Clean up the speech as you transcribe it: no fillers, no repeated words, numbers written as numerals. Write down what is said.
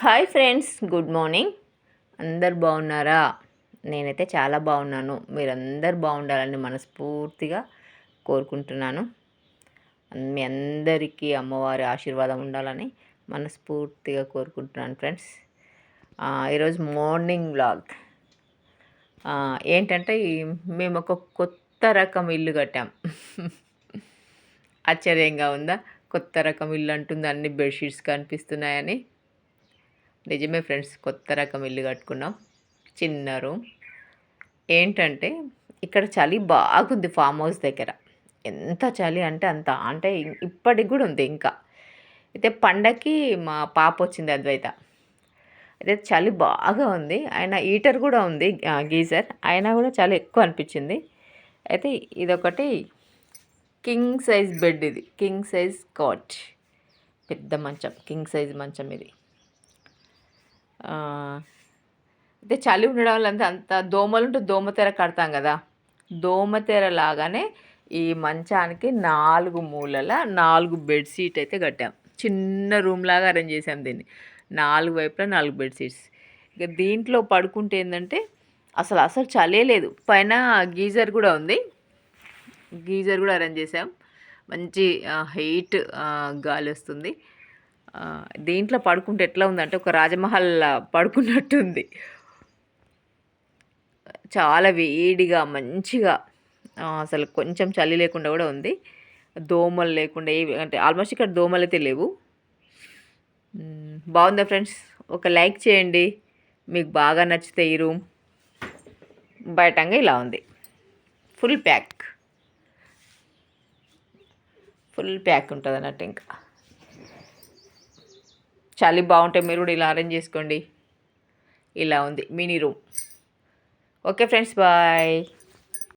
Hi friends, good morning. అందరు బాగున్నారా? నేనైతే చాలా బాగున్నాను. మీరందరు బాగుండాలని మనస్ఫూర్తిగా కోరుకుంటున్నాను. మీ అందరికీ అమ్మవారి ఆశీర్వాదం ఉండాలని మనస్ఫూర్తిగా కోరుకుంటున్నాను ఫ్రెండ్స్. ఈరోజు మార్నింగ్ వ్లాగ్ ఏంటంటే మేము ఒక కొత్త రకం ఇల్లు కట్టాం. ఆశ్చర్యంగా ఉందా? కొత్త రకం ఇల్లు అంటుంది, అన్ని బెడ్షీట్స్ కనిపిస్తున్నాయని. నిజమే ఫ్రెండ్స్, కొత్త రకం ఇల్లు కట్టుకున్నాం. చిన్న రూమ్. ఏంటంటే ఇక్కడ చలి బాగుంది ఫామ్ హౌస్ దగ్గర. ఎంత చలి అంటే అంత, అంటే ఇప్పటికి కూడా ఉంది ఇంకా. అయితే పండగకి మా పాప వచ్చింది అద్వైత. అయితే చలి బాగా ఉంది. అయినా హీటర్ కూడా ఉంది, గీజర్, అయినా కూడా చలి ఎక్కువ అనిపించింది. అయితే ఇదొకటి కింగ్ సైజ్ బెడ్, ఇది కింగ్ సైజ్ కాట్, పెద్ద మంచం, కింగ్ సైజ్ మంచం ఇది. అయితే చలి ఉండడం వల్ల అంత దోమలు ఉంటే దోమతెర కడతాం కదా, దోమతెర లాగానే ఈ మంచానికి 4 మూలల 4 బెడ్షీట్ అయితే కట్టాం. చిన్న రూమ్ లాగా అరేంజ్ చేసాం దీన్ని. 4 వైపులా 4 బెడ్షీట్స్. ఇక దీంట్లో పడుకుంటే ఏంటంటే అసలు చలే లేదు. పైన గీజర్ కూడా ఉంది, గీజర్ కూడా అరేంజ్ చేసాం. మంచి హీట్ గాలి వస్తుంది. దీంట్లో పడుకుంటే ఎట్లా ఉందంటే ఒక రాజమహల్ పడుకున్నట్టుంది. చాలా వేడిగా మంచిగా, అసలు కొంచెం చలి లేకుండా కూడా ఉంది. దోమలు లేకుండా ఏవి, అంటే ఆల్మోస్ట్ ఇక్కడ దోమలు అయితే లేవు. బాగుందా ఫ్రెండ్స్? ఒక లైక్ చేయండి మీకు బాగా నచ్చితే. ఈ రూమ్ బయటంగా ఇలా ఉంది. ఫుల్ ప్యాక్ ఉంటుంది అన్నట్టు. ఇంకా చలి బాగుంటే మీరు కూడా ఇలా అరేంజ్ చేసుకోండి. ఇలా ఉంది mini room. Okay friends, bye.